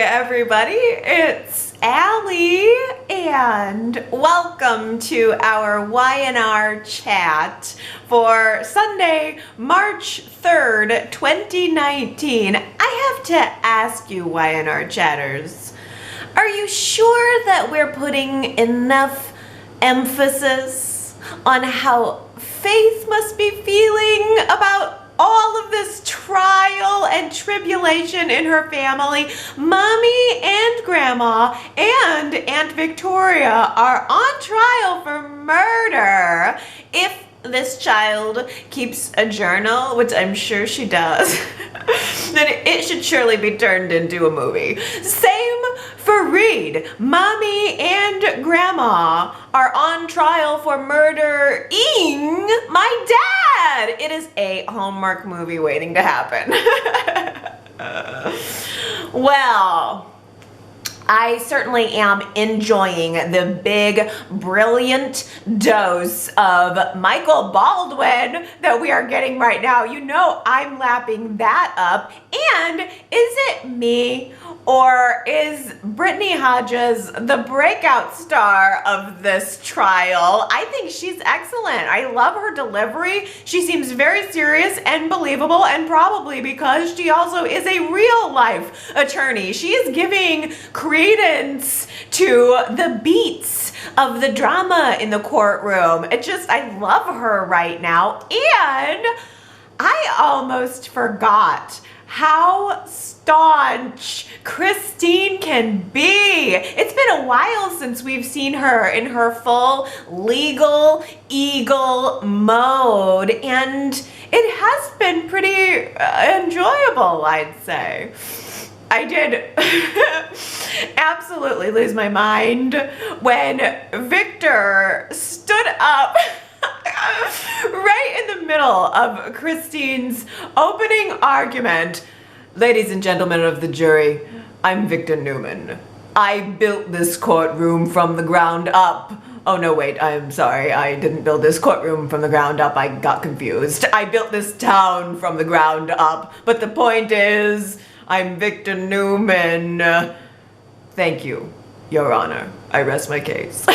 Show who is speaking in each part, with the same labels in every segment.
Speaker 1: everybody, it's Allie, and welcome to our Y&R Chat for Sunday, March 3rd, 2019. I have to ask you, Y&R Chatters, are you sure that we're putting enough emphasis on how Faith must be feeling about all of this trial and tribulation in her family? Mommy and Grandma and Aunt Victoria are on trial for murder. If this child keeps a journal, which I'm sure she does, then it should surely be turned into a movie. Same for Reed. Mommy and Grandma are on trial for murdering my dad. It is a Hallmark movie waiting to happen. Well, I certainly am enjoying the big, brilliant dose of Michael Baldwin that we are getting right now. You know I'm lapping that up. And is it me, or is Brittany Hodges the breakout star of this trial? I think she's excellent. I love her delivery. She seems very serious and believable, and probably because she also is a real life attorney. She is giving credence to the beats of the drama in the courtroom. I love her right now. And I almost forgot how staunch Christine can be. It's been a while since we've seen her in her full legal eagle mode, and it has been pretty enjoyable, I'd say. I did absolutely lose my mind when Victor stood up right in the middle of Christine's opening argument. Ladies and gentlemen of the jury, I'm Victor Newman. I built this courtroom from the ground up. Oh no, wait, I'm sorry. I didn't build this courtroom from the ground up. I got confused. I built this town from the ground up. But the point is, I'm Victor Newman. Thank you, Your Honor. I rest my case.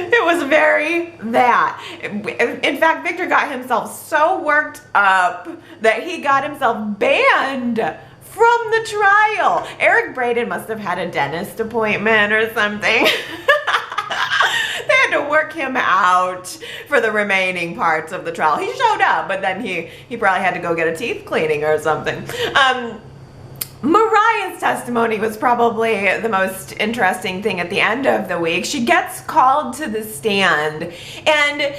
Speaker 1: It was very that. In fact, Victor got himself so worked up that he got himself banned from the trial. Eric Braden must have had a dentist appointment or something. They had to work him out for the remaining parts of the trial. He showed up, but then he probably had to go get a teeth cleaning or something. Mariah's testimony was probably the most interesting thing at the end of the week. She gets called to the stand, and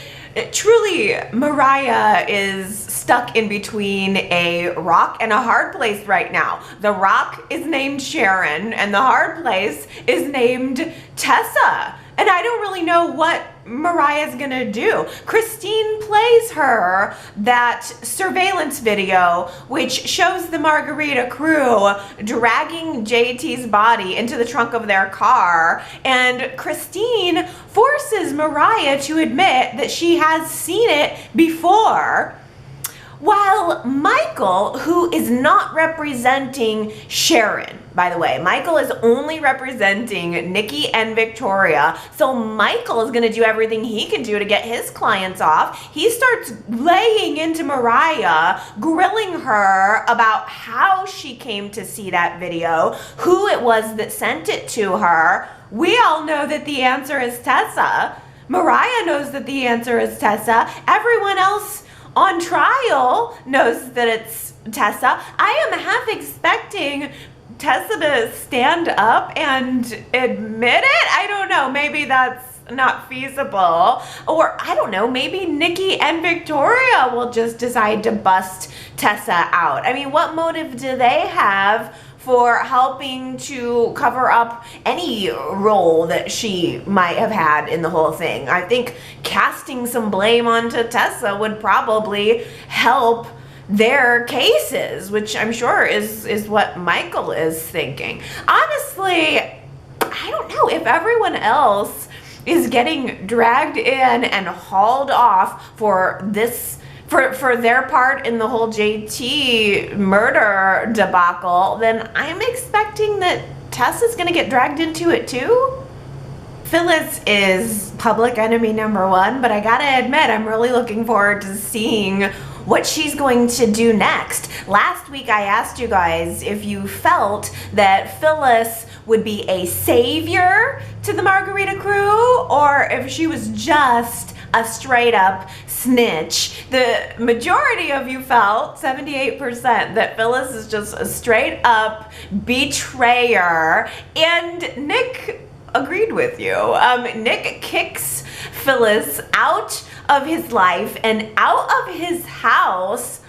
Speaker 1: truly, Mariah is stuck in between a rock and a hard place right now. The rock is named Sharon, and the hard place is named Tessa. And I don't really know what Mariah's gonna do. Christine plays her that surveillance video which shows the Margarita crew dragging JT's body into the trunk of their car, and Christine forces Mariah to admit that she has seen it before. While Michael, who is not representing Sharon, by the way, Michael is only representing Nikki and Victoria, so Michael is gonna do everything he can do to get his clients off. He starts laying into Mariah, grilling her about how she came to see that video, who it was that sent it to her. We all know that the answer is Tessa. Mariah knows that the answer is Tessa. Everyone else on trial knows that it's Tessa. I am half expecting Tessa to stand up and admit it. I don't know, maybe that's not feasible. Or I don't know, maybe Nikki and Victoria will just decide to bust Tessa out. I mean, what motive do they have for helping to cover up any role that she might have had in the whole thing? I think casting some blame onto Tessa would probably help their cases, which I'm sure is what Michael is thinking. Honestly, I don't know if everyone else is getting dragged in and hauled off for this for their part in the whole JT murder debacle, then I'm expecting that Tess is gonna get dragged into it too. Phyllis is public enemy number one, but I gotta admit, I'm really looking forward to seeing what she's going to do next. Last week I asked you guys if you felt that Phyllis would be a savior to the Margarita crew, or if she was just a straight up snitch. The majority of you felt, 78%, that Phyllis is just a straight up betrayer, and Nick agreed with you. Nick kicks Phyllis out of his life and out of his house.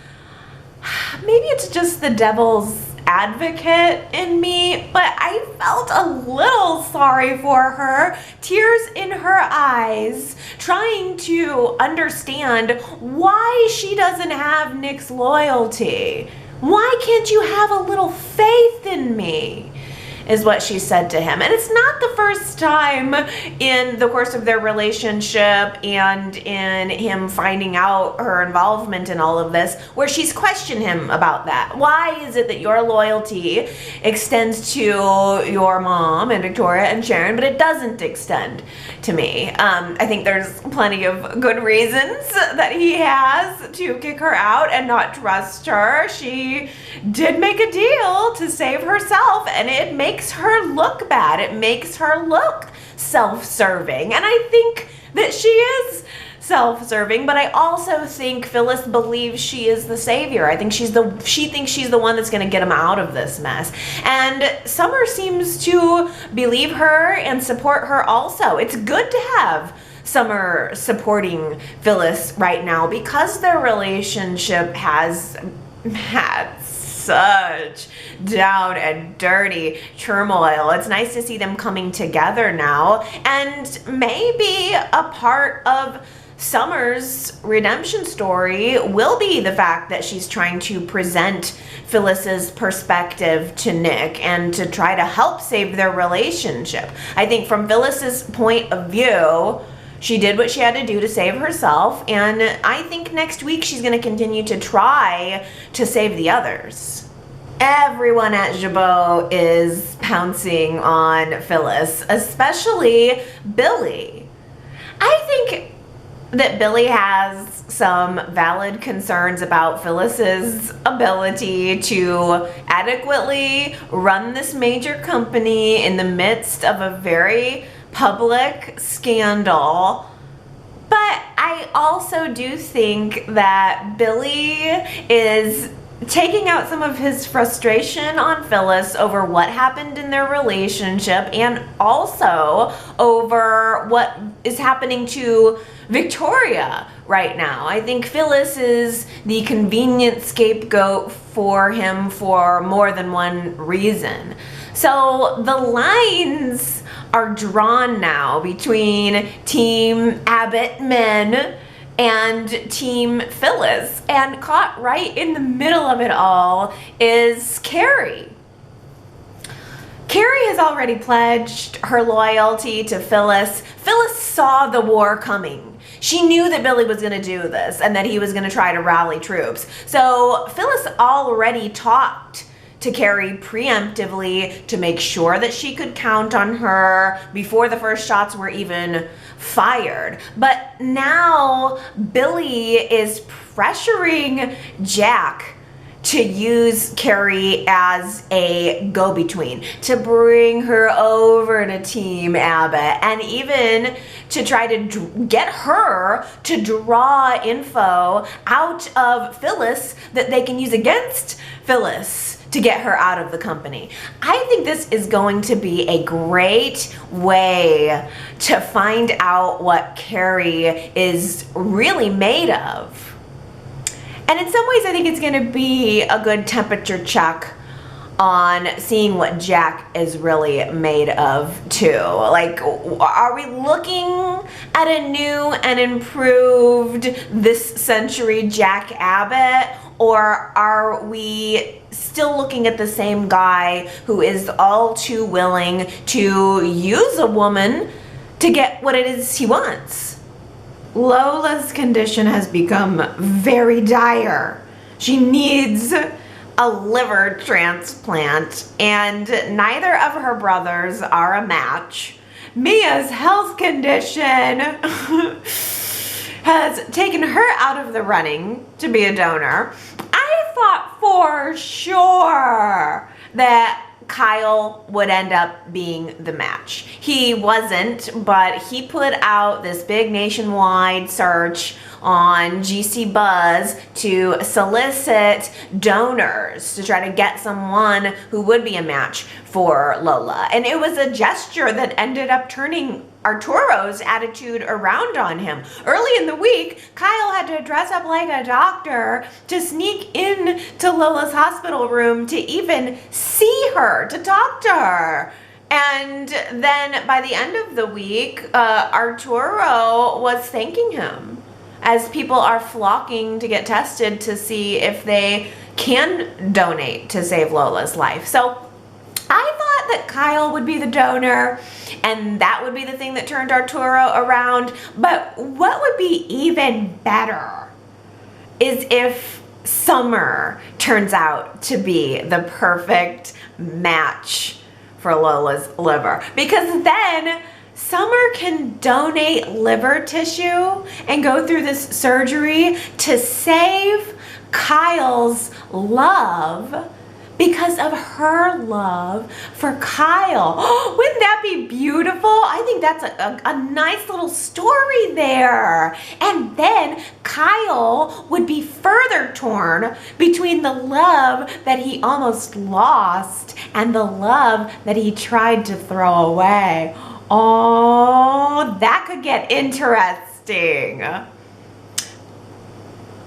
Speaker 1: Maybe it's just the devil's advocate in me, but I felt a little sorry for her, tears in her eyes, trying to understand why she doesn't have Nick's loyalty. Why can't you have a little faith in me? Is what she said to him. And it's not the first time in the course of their relationship and in him finding out her involvement in all of this where she's questioned him about that. Why is it that your loyalty extends to your mom and Victoria and Sharon, but it doesn't extend to me? I think there's plenty of good reasons that he has to kick her out and not trust her. She did make a deal to save herself, and it makes her look bad. It makes her look self-serving. And I think that she is self-serving, but I also think Phyllis believes she is the savior. I think she thinks she's the one that's going to get him out of this mess. And Summer seems to believe her and support her also. It's good to have Summer supporting Phyllis right now because their relationship has had such down and dirty turmoil. It's nice to see them coming together now, and maybe a part of Summer's redemption story will be the fact that she's trying to present Phyllis's perspective to Nick and to try to help save their relationship. I think from Phyllis's point of view, she did what she had to do to save herself, and I think next week she's going to continue to try to save the others. Everyone at Jabot is pouncing on Phyllis, especially Billy. I think that Billy has some valid concerns about Phyllis's ability to adequately run this major company in the midst of a very public scandal. But I also do think that Billy is taking out some of his frustration on Phyllis over what happened in their relationship and also over what is happening to Victoria right now. I think Phyllis is the convenient scapegoat for him for more than one reason. So the lines are drawn now between Team Abbott men and Team Phyllis, and caught right in the middle of it all is Carrie. Carrie has already pledged her loyalty to Phyllis. Phyllis saw the war coming. She knew that Billy was going to do this and that he was going to try to rally troops. So Phyllis already talked to Carrie preemptively to make sure that she could count on her before the first shots were even fired. But now Billy is pressuring Jack to use Carrie as a go-between, to bring her over to Team Abbott, and even to try to get her to draw info out of Phyllis that they can use against Phyllis to get her out of the company. I think this is going to be a great way to find out what Carrie is really made of. And in some ways, I think it's going to be a good temperature check on seeing what Jack is really made of too. Like, are we looking at a new and improved this century Jack Abbott? Or are we still looking at the same guy who is all too willing to use a woman to get what it is he wants? Lola's condition has become very dire. She needs a liver transplant, and neither of her brothers are a match. Mia's health condition has taken her out of the running to be a donor. I thought for sure that Kyle would end up being the match. He wasn't, but he put out this big nationwide search on GC Buzz to solicit donors to try to get someone who would be a match for Lola. And it was a gesture that ended up turning Arturo's attitude around on him. Early in the week, Kyle had to dress up like a doctor to sneak in to Lola's hospital room to even see her, to talk to her. And then by the end of the week, Arturo was thanking him as people are flocking to get tested to see if they can donate to save Lola's life. So I thought that Kyle would be the donor and that would be the thing that turned Arturo around. But what would be even better is if Summer turns out to be the perfect match for Lola's liver. Because then Summer can donate liver tissue and go through this surgery to save Kyle's love because of her love for Kyle. Wouldn't that be beautiful? I think that's a nice little story there. And then Kyle would be further torn between the love that he almost lost and the love that he tried to throw away. Oh, that could get interesting.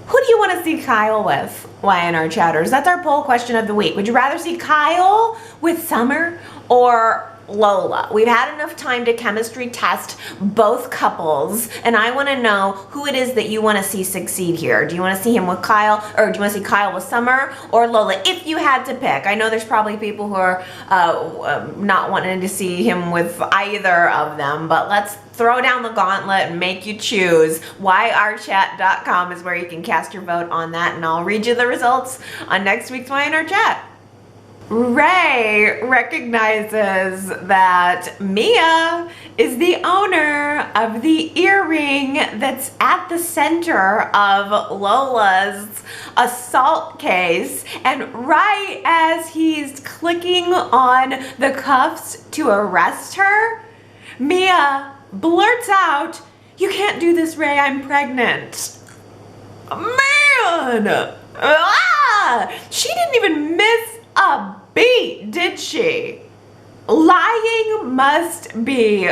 Speaker 1: Who do you want to see Kyle with, Y&R Chatters? That's our poll question of the week. Would you rather see Kyle with Summer or Lola? We've had enough time to chemistry test both couples, and I want to know who it is that you want to see succeed here. Do you want to see him with Kyle, or do you want to see Kyle with Summer or Lola, if you had to pick? I know there's probably people who are not wanting to see him with either of them, but let's throw down the gauntlet and make you choose. YRChat.com is where you can cast your vote on that, and I'll read you the results on next week's Y&R Chat. Ray recognizes that Mia is the owner of the earring that's at the center of Lola's assault case, and right as he's clicking on the cuffs to arrest her, Mia blurts out, "You can't do this, Ray, I'm pregnant." Man! She didn't even miss a beat, did she? Lying must be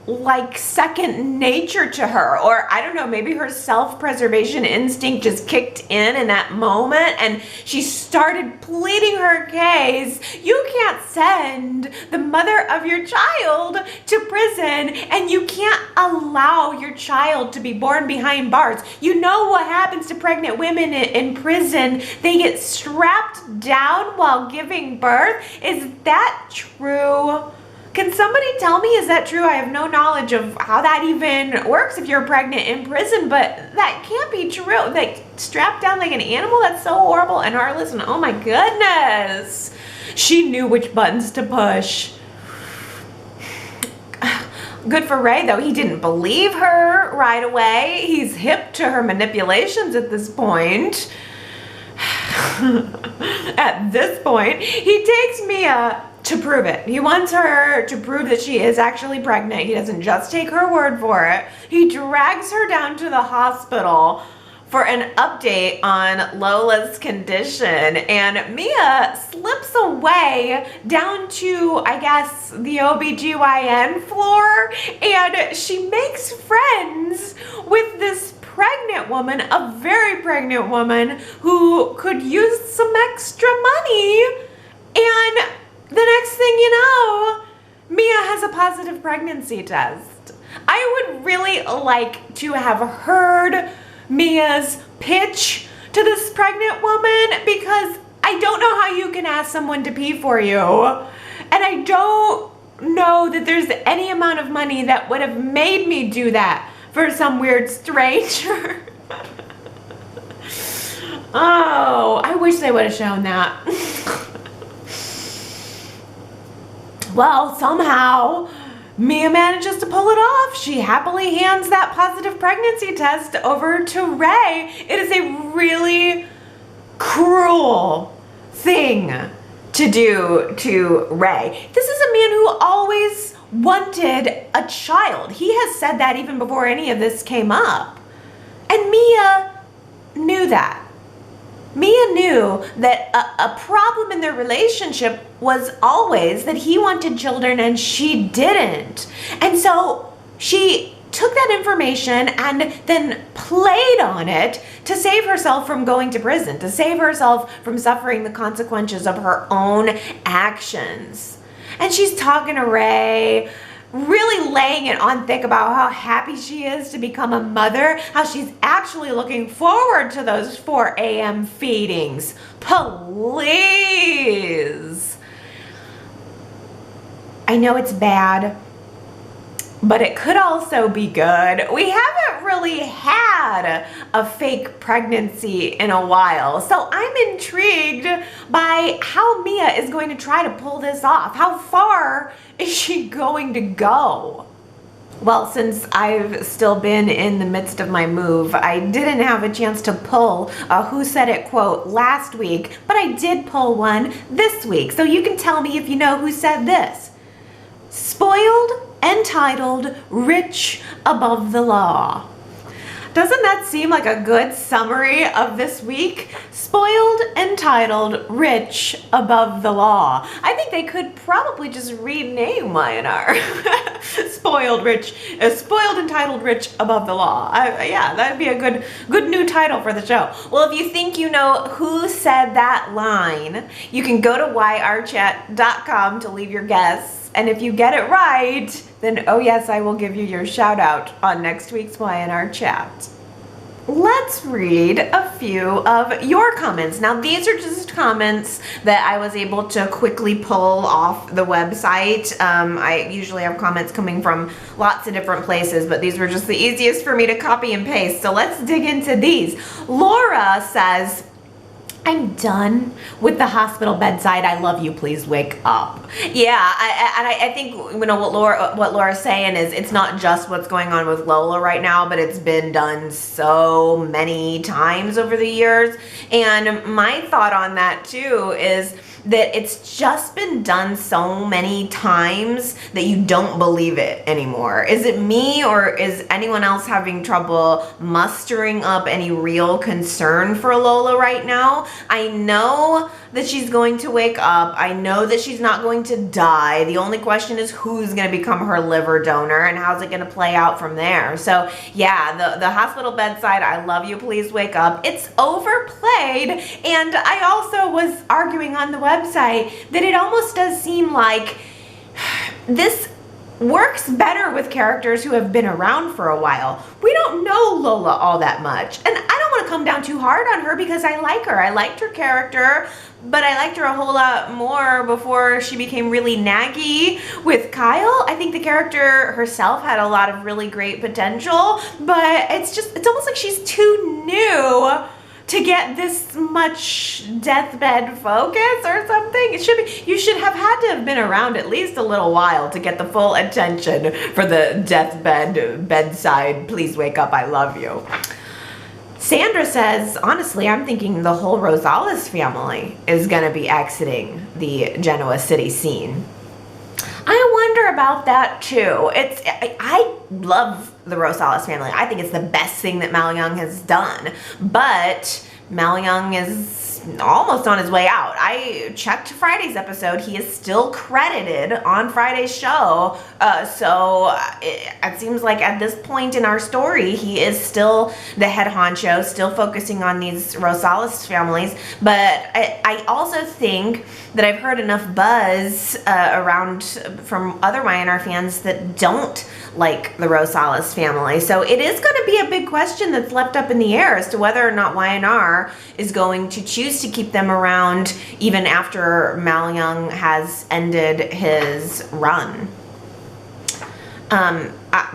Speaker 1: like second nature to her, or I don't know, maybe her self-preservation instinct just kicked in that moment and she started pleading her case. You can't send the mother of your child to prison, and you can't allow your child to be born behind bars. You know what happens to pregnant women in prison? They get strapped down while giving birth. Is that true? Can somebody tell me, is that true? I have no knowledge of how that even works if you're pregnant in prison, but that can't be true. Like, strapped down like an animal? That's so horrible and heartless, and oh my goodness. She knew which buttons to push. Good for Ray, though. He didn't believe her right away. He's hip to her manipulations at this point. At this point, he takes Mia to prove it. He wants her to prove that she is actually pregnant. He doesn't just take her word for it. He drags her down to the hospital for an update on Lola's condition, and Mia slips away down to, I guess, the OBGYN floor, and she makes friends with this pregnant woman, a very pregnant woman who could use some extra money, and the next thing you know, Mia has a positive pregnancy test. I would really like to have heard Mia's pitch to this pregnant woman, because I don't know how you can ask someone to pee for you. And I don't know that there's any amount of money that would have made me do that for some weird stranger. Oh, I wish they would have shown that. Well, somehow Mia manages to pull it off. She happily hands that positive pregnancy test over to Ray. It is a really cruel thing to do to Ray. This is a man who always wanted a child. He has said that even before any of this came up. And Mia knew that. Mia knew that a problem in their relationship was always that he wanted children and she didn't. And so she took that information and then played on it to save herself from going to prison, to save herself from suffering the consequences of her own actions. And she's talking to Ray, really laying it on thick about how happy she is to become a mother, how she's actually looking forward to those 4 a.m. feedings. Please. I know it's bad, but it could also be good. We haven't really had a fake pregnancy in a while, so I'm intrigued by how Mia is going to try to pull this off. How far is she going to go? Well, since I've still been in the midst of my move, I didn't have a chance to pull a Who Said It quote last week, but I did pull one this week, so you can tell me if you know who said this. Spoiled, entitled, rich, above the law. Doesn't that seem like a good summary of this week? Spoiled, entitled, rich, above the law. I think they could probably just rename Y&R. Spoiled, entitled, rich, above the law. Yeah, that'd be a good new title for the show. Well, if you think you know who said that line, you can go to yrchat.com to leave your guess. And if you get it right, then oh yes, I will give you your shout out on next week's Y&R Chat. Let's read a few of your comments. Now these are just comments that I was able to quickly pull off the website. I usually have comments coming from lots of different places, but these were just the easiest for me to copy and paste. So let's dig into these. Laura says, I'm done with the hospital bedside. I love you. Please wake up. Yeah, I think you know what Laura's saying is it's not just what's going on with Lola right now, but it's been done so many times over the years. And my thought on that too is that it's just been done so many times that you don't believe it anymore. Is it me, or is anyone else having trouble mustering up any real concern for Lola right now? I know that she's going to wake up. I know that she's not going to die. The only question is who's going to become her liver donor and how's it going to play out from there. So yeah, the hospital bedside, I love you, please wake up. It's overplayed, and I also was arguing on the website that it almost does seem like this works better with characters who have been around for a while. We don't know Lola all that much, and I don't want to come down too hard on her because I like her. I liked her character, but I liked her a whole lot more before she became really naggy with Kyle. I think the character herself had a lot of really great potential, but it's almost like she's too new to get this much deathbed focus or something. You should have had to have been around at least a little while to get the full attention for the bedside, please wake up, I love you. Sandra says, honestly, I'm thinking the whole Rosales family is gonna be exiting the Genoa City scene. I wonder about that too. I love the Rosales family. I think it's the best thing that Mal Young has done, but Mal Young is almost on his way out. I checked Friday's episode. He is still credited on Friday's show. So it seems like at this point in our story, he is still the head honcho, still focusing on these Rosales families. But I also think that I've heard enough buzz around from other Y&R fans that don't like the Rosales family. So it is going to be a big question that's left up in the air as to whether or not Y&R is going to choose to keep them around even after Mal Young has ended his run.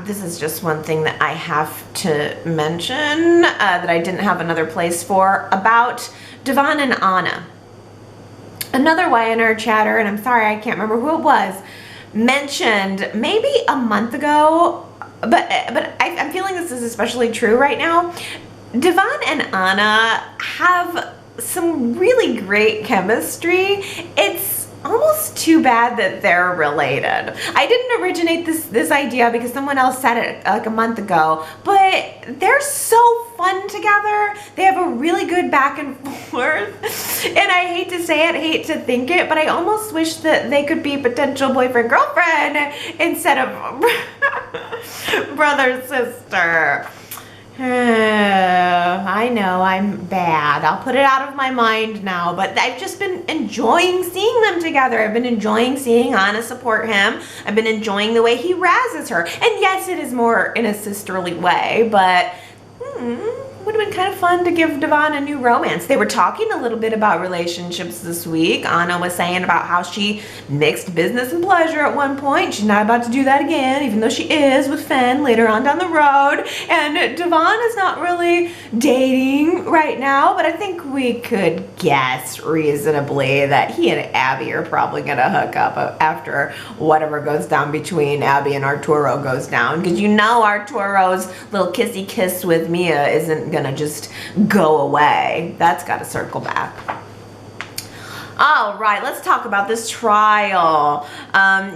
Speaker 1: This is just one thing that I have to mention that I didn't have another place for about Devon and Anna. Another Y&R chatter, and I'm sorry I can't remember who it was, mentioned maybe a month ago, but I'm feeling this is especially true right now. Devon and Anna have some really great chemistry. It's almost too bad that they're related. I didn't originate this idea because someone else said it like a month ago, but they're so fun together. They have a really good back and forth. And I hate to say it, hate to think it, but I almost wish that they could be potential boyfriend-girlfriend instead of brother-sister. I know I'm bad. I'll put it out of my mind now, but I've just been enjoying seeing them together. I've been enjoying seeing Anna support him. I've been enjoying the way he razzes her. And yes, it is more in a sisterly way, but would have been kind of fun to give Devon a new romance. They were talking a little bit about relationships this week. Anna was saying about how she mixed business and pleasure at one point. She's not about to do that again, even though she is with Finn later on down the road. And Devon is not really dating right now, but I think we could guess reasonably that he and Abby are probably going to hook up after whatever goes down between Abby and Arturo goes down. Because you know Arturo's little kissy kiss with Mia isn't gonna just go away. That's got to circle back. All right, let's talk about this trial.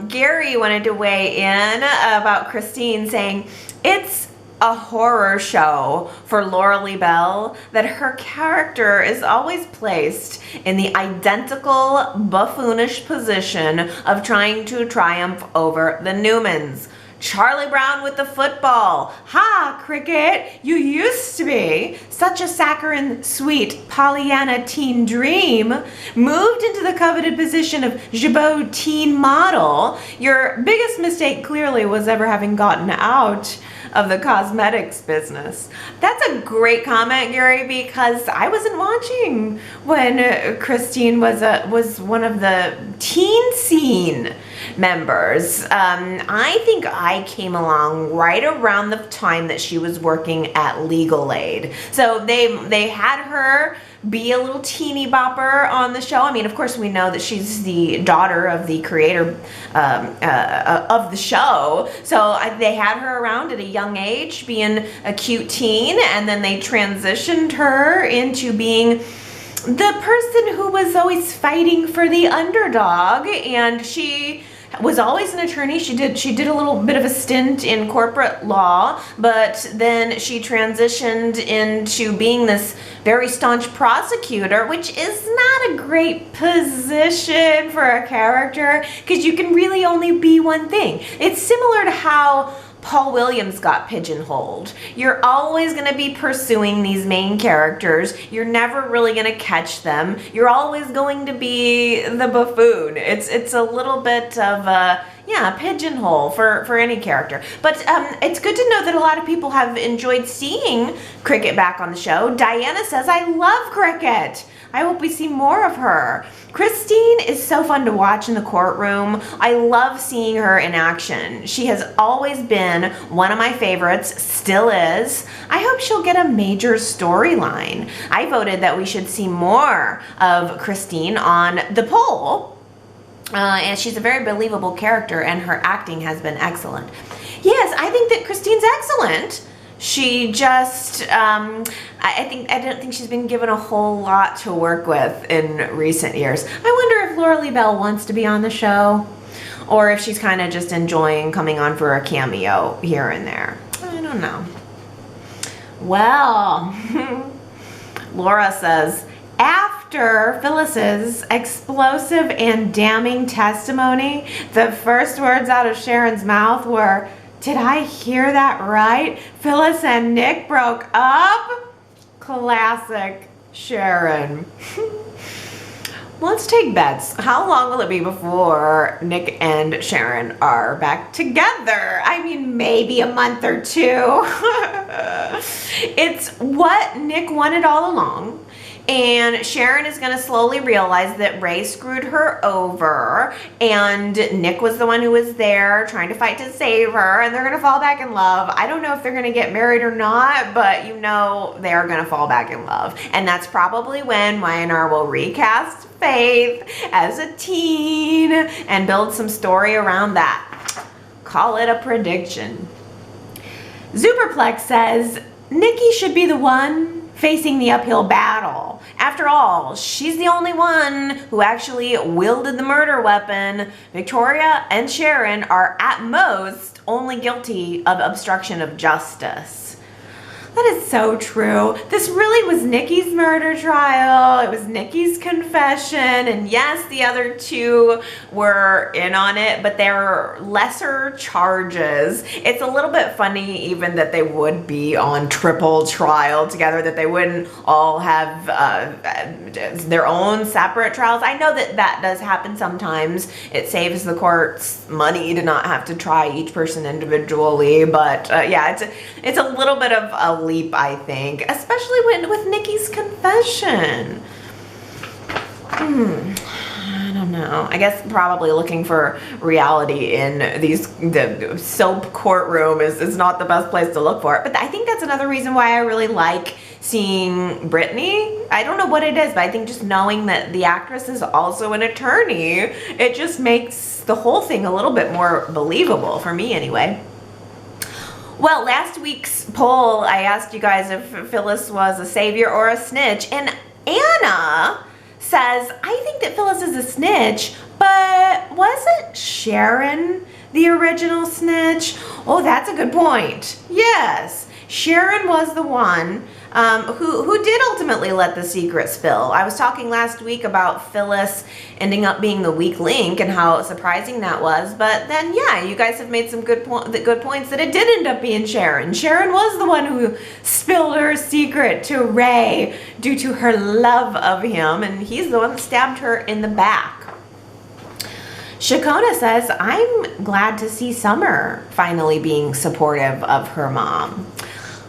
Speaker 1: Gary wanted to weigh in about Christine, saying it's a horror show for Laura Lee Bell that her character is always placed in the identical buffoonish position of trying to triumph over the Newmans. Charlie Brown with the football. Ha, Cricket, you used to be such a saccharine, sweet Pollyanna teen dream. Moved into the coveted position of Jabot teen model. Your biggest mistake clearly was ever having gotten out of the cosmetics business. That's a great comment, Gary, because I wasn't watching when Christine was one of the teen scene members. I think I came along right around the time that she was working at Legal Aid. So they had her be a little teeny bopper on the show. I mean, of course, we know that she's the daughter of the creator of the show. So they had her around at a young age being a cute teen, and then they transitioned her into being the person who was always fighting for the underdog, and she was always an attorney. She did a little bit of a stint in corporate law, but then she transitioned into being this very staunch prosecutor, which is not a great position for a character because you can really only be one thing. It's similar to how Paul Williams got pigeonholed. You're always going to be pursuing these main characters. You're never really going to catch them. You're always going to be the buffoon. It's a little bit of a pigeonhole for any character. But it's good to know that a lot of people have enjoyed seeing Cricket back on the show. Diana says, I love Cricket. I hope we see more of her. Christine is so fun to watch in the courtroom. I love seeing her in action. She has always been one of my favorites, still is. I hope she'll get a major storyline. I voted that we should see more of Christine on the poll. And she's a very believable character, and her acting has been excellent. Yes, I think that Christine's excellent. She just, I don't think she's been given a whole lot to work with in recent years. I wonder if Laura Lee Bell wants to be on the show, or if she's kind of just enjoying coming on for a cameo here and there. I don't know. Well, Laura says, after Phyllis's explosive and damning testimony, the first words out of Sharon's mouth were, did I hear that right? Phyllis and Nick broke up? Classic Sharon. Let's take bets. How long will it be before Nick and Sharon are back together? I mean, maybe a month or two. It's what Nick wanted all along. And Sharon is going to slowly realize that Ray screwed her over, and Nick was the one who was there trying to fight to save her, and they're going to fall back in love. I don't know if they're going to get married or not, but you know they are going to fall back in love. And that's probably when Y&R will recast Faith as a teen and build some story around that. Call it a prediction. Superplex says Nikki should be the one facing the uphill battle. After all, she's the only one who actually wielded the murder weapon. Victoria and Sharon are at most only guilty of obstruction of justice. That is so true. This really was Nikki's murder trial. It was Nikki's confession. And yes, the other two were in on it, but they're lesser charges. It's a little bit funny even that they would be on triple trial together, that they wouldn't all have their own separate trials. I know that that does happen sometimes. It saves the courts money to not have to try each person individually. But yeah, it's a little bit of a leap, I think, especially with Nikki's confession. I don't know. I guess probably looking for reality in the soap courtroom is not the best place to look for it. But I think that's another reason why I really like seeing Brittany. I don't know what it is, but I think just knowing that the actress is also an attorney, it just makes the whole thing a little bit more believable, for me anyway. Well, last week's poll, I asked you guys if Phyllis was a savior or a snitch, and Anna says, I think that Phyllis is a snitch, but wasn't Sharon the original snitch? Oh, that's a good point. Yes, Sharon was the one who did ultimately let the secret spill. I was talking last week about Phyllis ending up being the weak link and how surprising that was, but then yeah, you guys have made some good points that it did end up being Sharon. Sharon was the one who spilled her secret to Ray due to her love of him, and he's the one that stabbed her in the back. Shakona says, I'm glad to see Summer finally being supportive of her mom.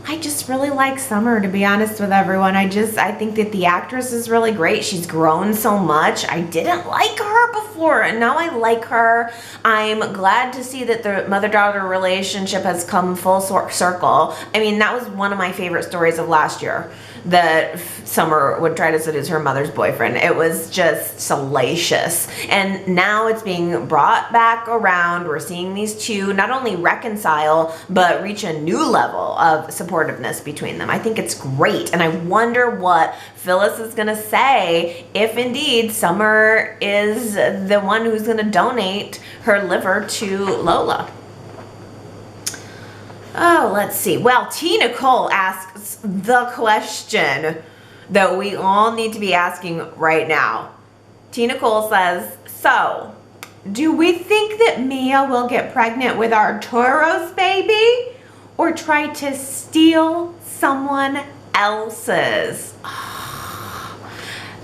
Speaker 1: I just really like Summer, to be honest with everyone. I think that the actress is really great. She's grown so much. I didn't like her before, and now I like her. I'm glad to see that the mother-daughter relationship has come full circle. I mean, that was one of my favorite stories of last year, that Summer would try to seduce her mother's boyfriend. It was just salacious. And now it's being brought back around. We're seeing these two not only reconcile, but reach a new level of supportiveness between them. I think it's great. And I wonder what Phyllis is going to say if indeed Summer is the one who's going to donate her liver to Lola. Oh, let's see. Well, T. Nicole asks the question that we all need to be asking right now. T. Nicole says, so, do we think that Mia will get pregnant with Arturo's baby or try to steal someone else's?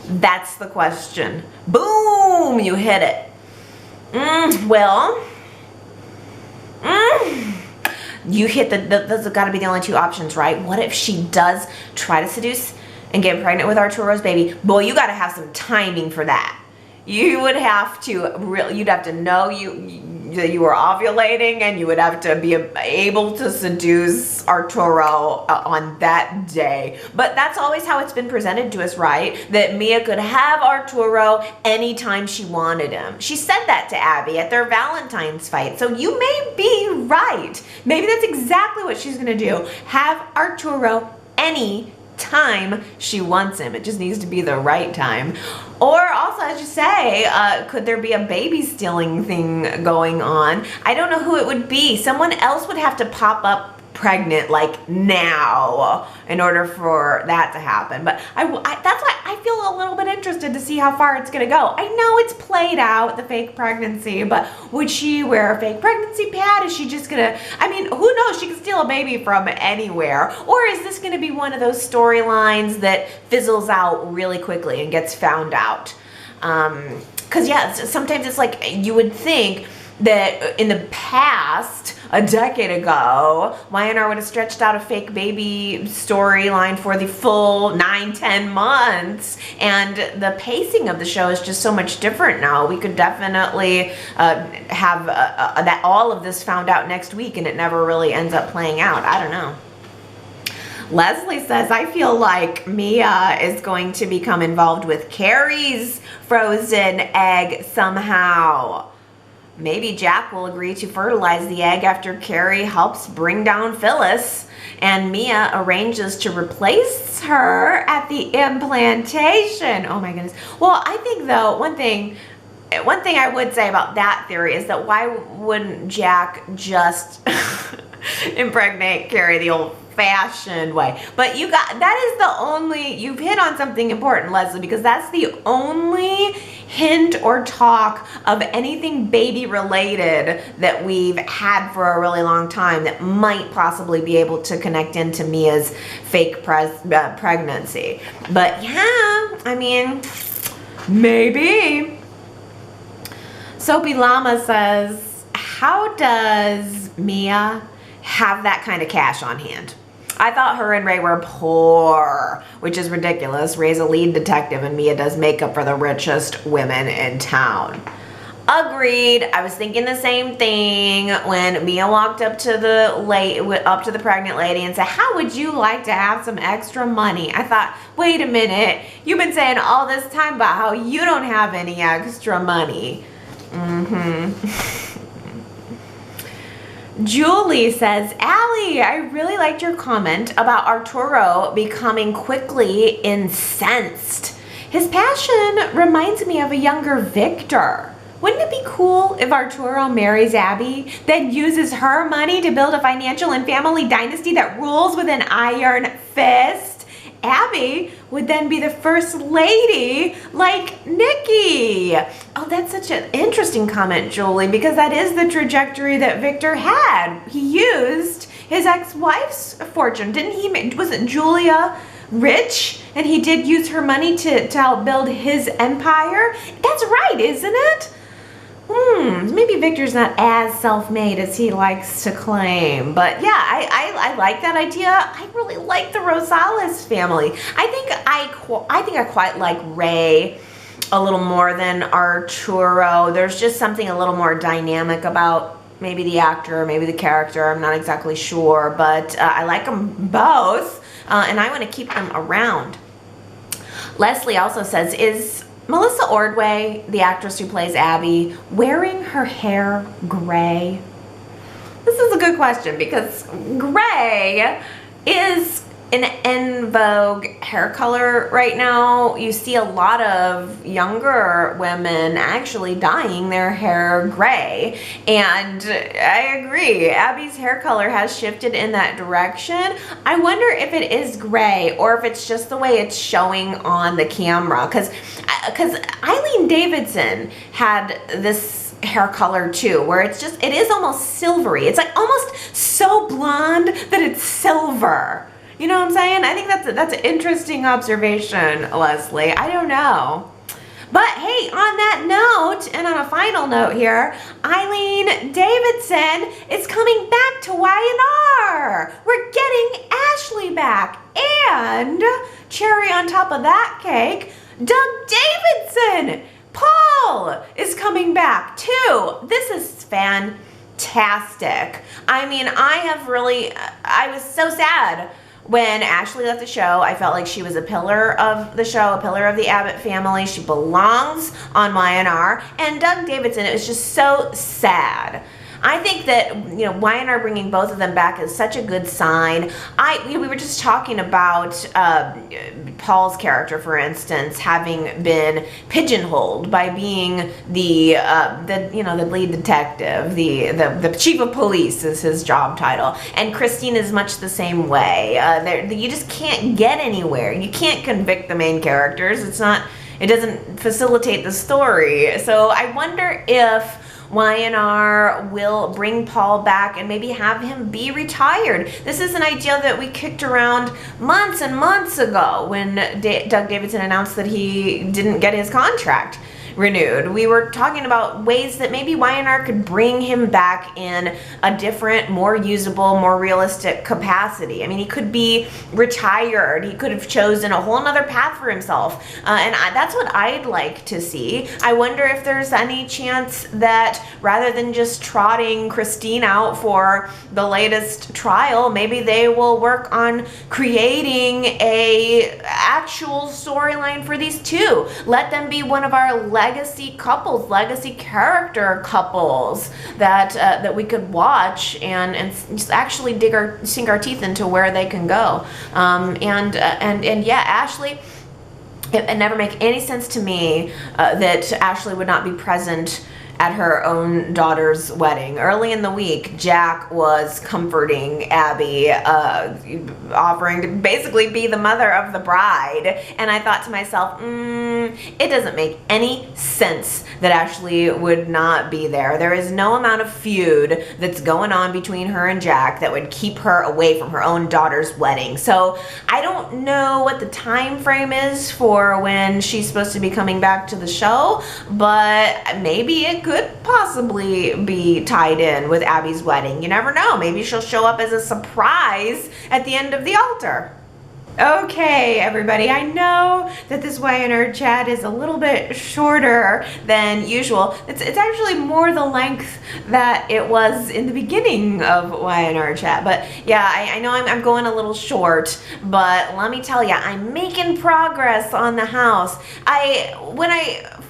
Speaker 1: That's the question. Boom, you hit it. You hit those have got to be the only two options, right? What if she does try to seduce and get pregnant with Arturo's baby? Boy, you got to have some timing for that. You would have to you'd have to know that you were ovulating, and you would have to be able to seduce Arturo on that day. But that's always how it's been presented to us, right? That Mia could have Arturo anytime she wanted him. She said that to Abby at their Valentine's fight. So you may be right. Maybe that's exactly what she's gonna do. Have Arturo any time she wants him. It just needs to be the right time. Or also, as you say, could there be a baby stealing thing going on? I don't know who it would be. Someone else would have to pop up pregnant like now in order for that to happen. But that's why I feel a little bit interested to see how far it's gonna go. I know it's played out, the fake pregnancy, but would she wear a fake pregnancy pad? Is she just gonna, I mean, who knows? She could steal a baby from anywhere. Or is this gonna be one of those storylines that fizzles out really quickly and gets found out? Because yeah, sometimes it's like you would think that in the past, a decade ago, Y&R would have stretched out a fake baby storyline for the full 9-10 months, and the pacing of the show is just so much different now. We could definitely have that all of this found out next week, and it never really ends up playing out. I don't know. Leslie says, I feel like Mia is going to become involved with Carrie's frozen egg somehow. Maybe Jack will agree to fertilize the egg after Carrie helps bring down Phyllis, and Mia arranges to replace her at the implantation. Oh my goodness. Well, I think though, one thing I would say about that theory is that why wouldn't Jack just impregnate Carrie the old-fashioned way? But that is the only, you've hit on something important, Leslie, because that's the only hint or talk of anything baby related that we've had for a really long time that might possibly be able to connect into Mia's fake pregnancy. But yeah, I mean, maybe. Soapy Llama says, how does Mia have that kind of cash on hand? I thought her and Ray were poor, which is ridiculous. Ray's a lead detective and Mia does makeup for the richest women in town. Agreed. I was thinking the same thing when Mia walked up to the pregnant lady and said, how would you like to have some extra money? I thought, wait a minute, you've been saying all this time about how you don't have any extra money. Julie says, Allie, I really liked your comment about Arturo becoming quickly incensed. His passion reminds me of a younger Victor. Wouldn't it be cool if Arturo marries Abby, then uses her money to build a financial and family dynasty that rules with an iron fist? Abby would then be the first lady like Nikki. Oh, that's such an interesting comment, Julie, because that is the trajectory that Victor had. He used his ex-wife's fortune. Didn't he? Wasn't Julia rich? And he did use her money to help build his empire? That's right, isn't it? Maybe Victor's not as self-made as he likes to claim. But yeah, I like that idea. I really like the Rosales family. I think I quite like Ray a little more than Arturo. There's just something a little more dynamic about maybe the actor, maybe the character. I'm not exactly sure, but I like them both, and I want to keep them around. Leslie also says, is Melissa Ordway, the actress who plays Abby, wearing her hair gray? This is a good question because gray is an en vogue hair color right now. You see a lot of younger women actually dyeing their hair gray, and I agree, Abby's hair color has shifted in that direction. I wonder if it is gray or if it's just the way it's showing on the camera, because Eileen Davidson had this hair color too, where it is almost silvery. It's like almost so blonde that it's silver. You know what I'm saying? I think that's an interesting observation, Leslie. I don't know. But hey, on that note, and on a final note here, Eileen Davidson is coming back to Y&R. We're getting Ashley back. And cherry on top of that cake, Doug Davidson. Paul is coming back too. This is fantastic. I mean, I was so sad when Ashley left the show. I felt like she was a pillar of the show, a pillar of the Abbott family. She belongs on Y&R. And Doug Davidson, it was just so sad. I think that, you know, Y&R bringing both of them back is such a good sign. We were just talking about Paul's character, for instance, having been pigeonholed by being the lead detective, the chief of police is his job title, and Christine is much the same way. You just can't get anywhere. You can't convict the main characters. It doesn't facilitate the story. So I wonder if Y&R will bring Paul back and maybe have him be retired. This is an idea that we kicked around months and months ago when Doug Davidson announced that he didn't get his contract renewed. We were talking about ways that maybe Y&R could bring him back in a different, more usable, more realistic capacity. I mean, he could be retired. He could have chosen a whole nother path for himself. That's what I'd like to see. I wonder if there's any chance that rather than just trotting Christine out for the latest trial, maybe they will work on creating a actual storyline for these two. Let them be one of our legacy couples, legacy character couples that we could watch and just actually sink our teeth into where they can go. And yeah, Ashley, it never make any sense to me that Ashley would not be present at her own daughter's wedding. Early in the week, Jack was comforting Abby, offering to basically be the mother of the bride. And I thought to myself, it doesn't make any sense that Ashley would not be there. There is no amount of feud that's going on between her and Jack that would keep her away from her own daughter's wedding. So I don't know what the time frame is for when she's supposed to be coming back to the show, but maybe it could possibly be tied in with Abby's wedding. You never know. Maybe she'll show up as a surprise at the end of the altar. Okay, everybody, I know that this Y&R chat is a little bit shorter than usual. It's actually more the length that it was in the beginning of Y&R chat. But yeah, I know I'm going a little short, but let me tell you, I'm making progress on the house. When I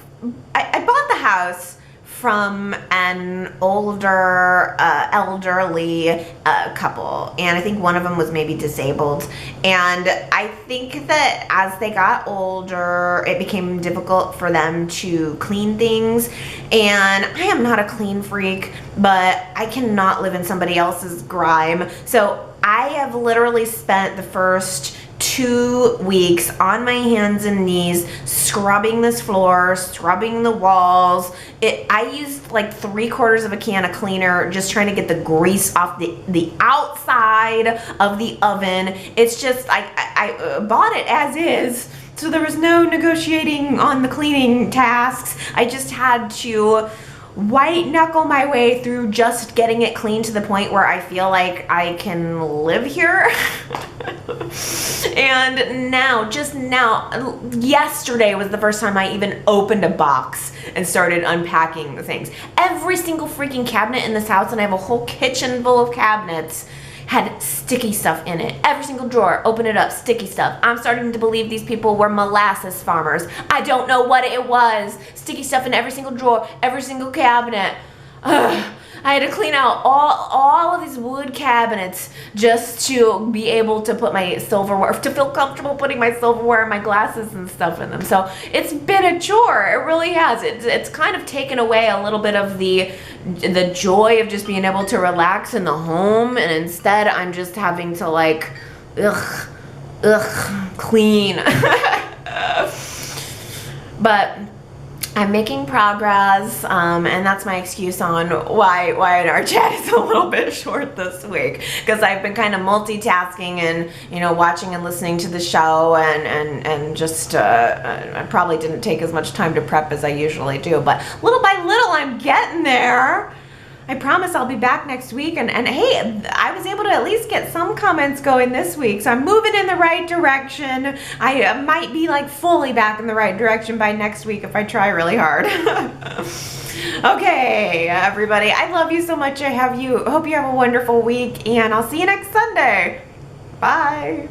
Speaker 1: bought the house from an older, elderly couple, and I think one of them was maybe disabled, and I think that as they got older, it became difficult for them to clean things, and I am not a clean freak, but I cannot live in somebody else's grime, so I have literally spent the first 2 weeks on my hands and knees scrubbing this floor, scrubbing the walls. I used like 3/4 of a can of cleaner just trying to get the grease off the outside of the oven. It's just, I bought it as is, so there was no negotiating on the cleaning tasks. I just had to white knuckle my way through just getting it clean to the point where I feel like I can live here. And now, just now, yesterday was the first time I even opened a box and started unpacking the things. Every single freaking cabinet in this house, and I have a whole kitchen full of cabinets, had sticky stuff in it. Every single drawer, open it up, sticky stuff. I'm starting to believe these people were molasses farmers. I don't know what it was. Sticky stuff in every single drawer, every single cabinet. Ugh. I had to clean out all of these wood cabinets just to be able to put my silverware, to feel comfortable putting my silverware and my glasses and stuff in them. So it's been a chore. It really has. It's kind of taken away a little bit of the joy of just being able to relax in the home, and instead I'm just having to like, clean. But I'm making progress, and that's my excuse on why Y&R chat is a little bit short this week, because I've been kind of multitasking and, you know, watching and listening to the show, and just I probably didn't take as much time to prep as I usually do, but little by little I'm getting there. I promise I'll be back next week, and hey, I was able to at least get some comments going this week, so I'm moving in the right direction. I might be like fully back in the right direction by next week if I try really hard. Okay, everybody, I love you so much. Hope you have a wonderful week, and I'll see you next Sunday. Bye.